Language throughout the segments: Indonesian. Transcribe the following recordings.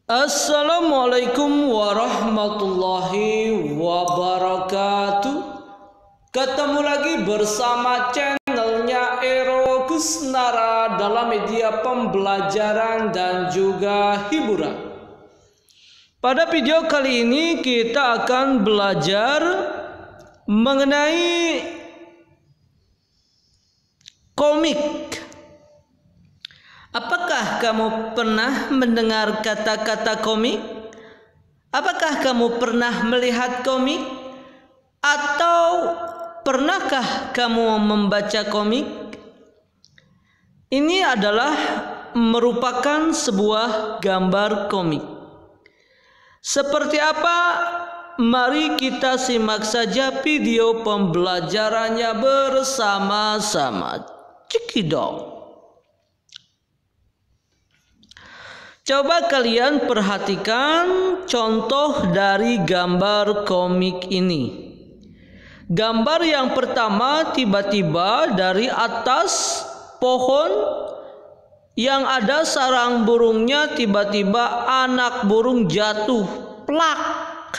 Assalamualaikum warahmatullahi wabarakatuh. Ketemu lagi bersama channelnya Ero Kusnara dalam media pembelajaran dan juga hiburan. Pada video kali ini kita akan belajar mengenai komik. Apakah kamu pernah mendengar kata-kata komik? Apakah kamu pernah melihat komik? Atau pernahkah kamu membaca komik? Ini adalah merupakan sebuah gambar komik. Seperti apa? Mari kita simak saja video pembelajarannya bersama-sama. Cekidot. Coba kalian perhatikan contoh dari gambar komik ini. Gambar yang pertama, tiba-tiba dari atas pohon yang ada sarang burungnya, tiba-tiba anak burung jatuh, plak.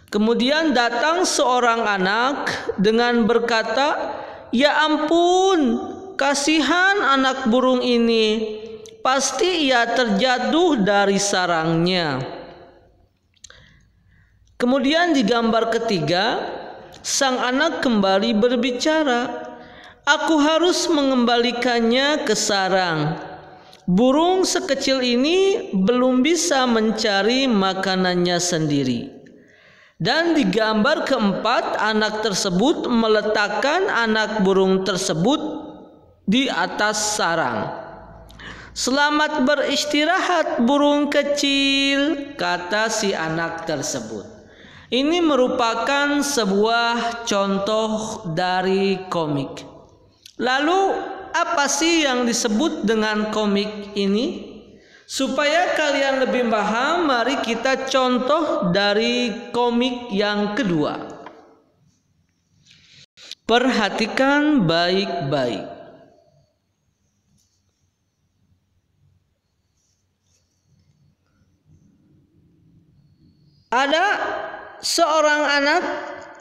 Kemudian datang seorang anak dengan berkata, "Ya ampun, kasihan anak burung ini. Pasti ia terjatuh dari sarangnya." Kemudian di gambar ketiga, sang anak kembali berbicara, "Aku harus mengembalikannya ke sarang. Burung sekecil ini belum bisa mencari makanannya sendiri." Dan di gambar keempat, anak tersebut meletakkan anak burung tersebut di atas sarang. "Selamat beristirahat burung kecil," kata si anak tersebut. Ini merupakan sebuah contoh dari komik. Lalu apa sih yang disebut dengan komik ini? Supaya kalian lebih paham, mari kita contoh dari komik yang kedua. Perhatikan baik-baik. Ada seorang anak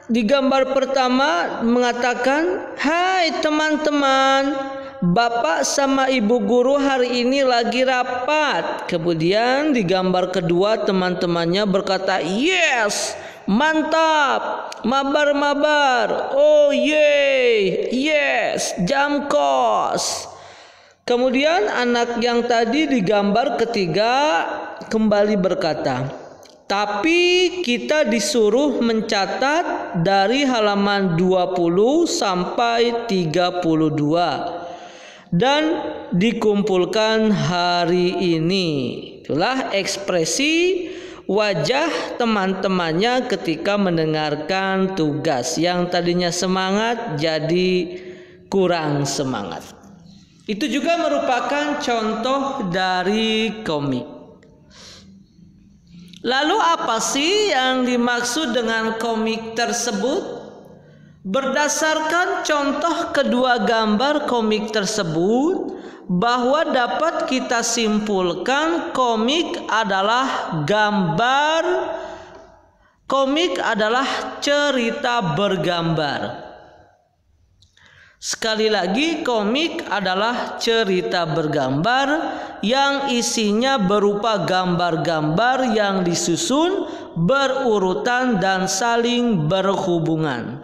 di gambar pertama mengatakan, "Hai teman-teman, Bapak sama Ibu guru hari ini lagi rapat." Kemudian di gambar kedua teman-temannya berkata, "Yes, mantap, mabar-mabar, oh yeay, yes, jam kos." Kemudian anak yang tadi di gambar ketiga kembali berkata, "Tapi kita disuruh mencatat dari halaman 20 sampai 32 dan dikumpulkan hari ini." Itulah ekspresi wajah teman-temannya ketika mendengarkan tugas. Yang tadinya semangat jadi kurang semangat. Itu juga merupakan contoh dari komik. Lalu apa sih yang dimaksud dengan komik tersebut? Berdasarkan contoh kedua gambar komik tersebut, bahwa dapat kita simpulkan komik adalah cerita bergambar. Sekali lagi, komik adalah cerita bergambar yang isinya berupa gambar-gambar yang disusun berurutan dan saling berhubungan.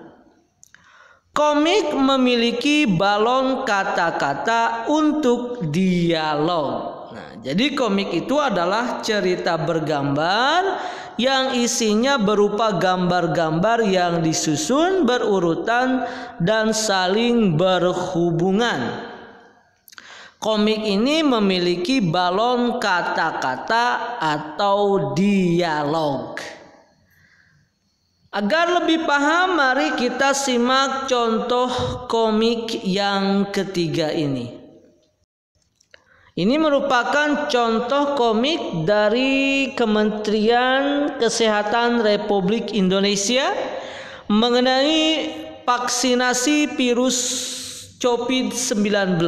Komik memiliki balon kata-kata untuk dialog. Nah, jadi komik itu adalah cerita bergambar yang isinya berupa gambar-gambar yang disusun berurutan dan saling berhubungan. Komik ini memiliki balon kata-kata atau dialog. Agar lebih paham, mari kita simak contoh komik yang ketiga ini. Ini merupakan contoh komik dari Kementerian Kesehatan Republik Indonesia mengenai vaksinasi virus COVID-19.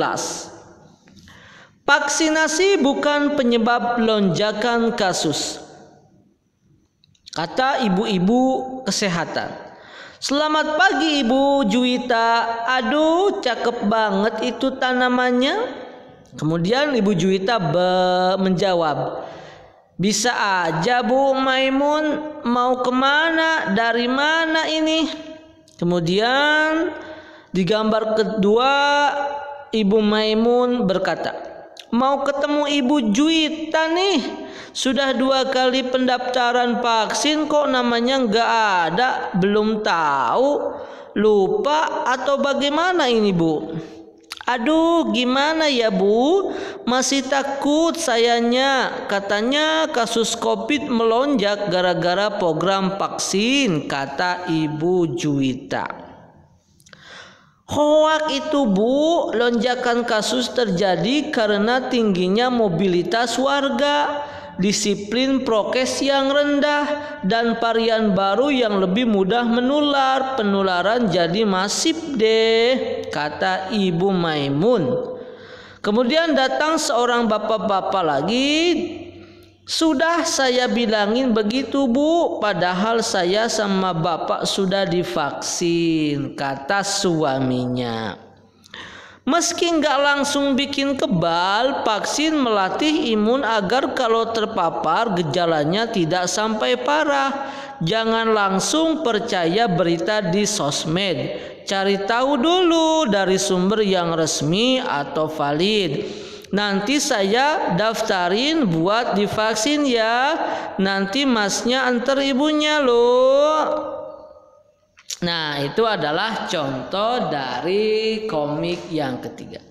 Vaksinasi bukan penyebab lonjakan kasus, kata ibu-ibu kesehatan. Selamat pagi Ibu Juwita. Aduh, cakep banget itu tanamannya. Kemudian Ibu Juwita menjawab, bisa aja Bu Maimun, mau kemana, dari mana ini? Kemudian di gambar kedua Ibu Maimun berkata, mau ketemu Ibu Juwita nih. Sudah 2 kali pendaftaran vaksin kok namanya nggak ada, belum tahu, lupa atau bagaimana ini Bu? Aduh, gimana ya Bu? Masih takut sayanya. Katanya kasus COVID melonjak gara-gara program vaksin, kata Ibu Juwita. Hoak itu Bu, lonjakan kasus terjadi karena tingginya mobilitas warga, disiplin prokes yang rendah, dan varian baru yang lebih mudah menular. Penularan jadi masif deh, kata Ibu Maimun. Kemudian datang seorang bapak-bapak lagi. Sudah saya bilangin begitu Bu, padahal saya sama bapak sudah divaksin, kata suaminya. Meski nggak langsung bikin kebal, vaksin melatih imun agar kalau terpapar gejalanya tidak sampai parah. Jangan langsung percaya berita di sosmed. Cari tahu dulu dari sumber yang resmi atau valid. Nanti saya daftarin buat divaksin ya. Nanti masnya antar ibunya loh. Nah, itu adalah contoh dari komik yang ketiga.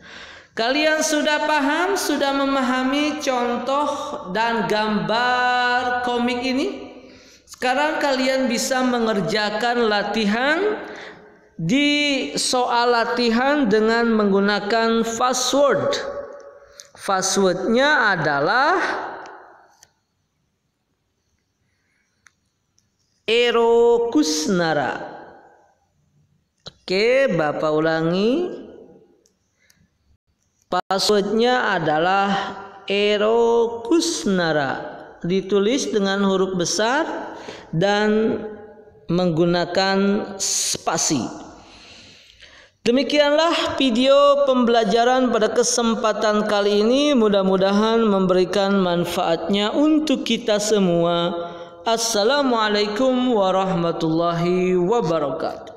Kalian sudah paham, sudah memahami contoh dan gambar komik ini? Sekarang kalian bisa mengerjakan latihan di soal latihan dengan menggunakan fast word. Fast word-nya adalah Ero Kusnara. Oke, Bapak ulangi. Passwordnya adalah Ero Kusnara. Ditulis dengan huruf besar dan menggunakan spasi. Demikianlah video pembelajaran pada kesempatan kali ini. Mudah-mudahan memberikan manfaatnya untuk kita semua. Assalamualaikum warahmatullahi wabarakatuh.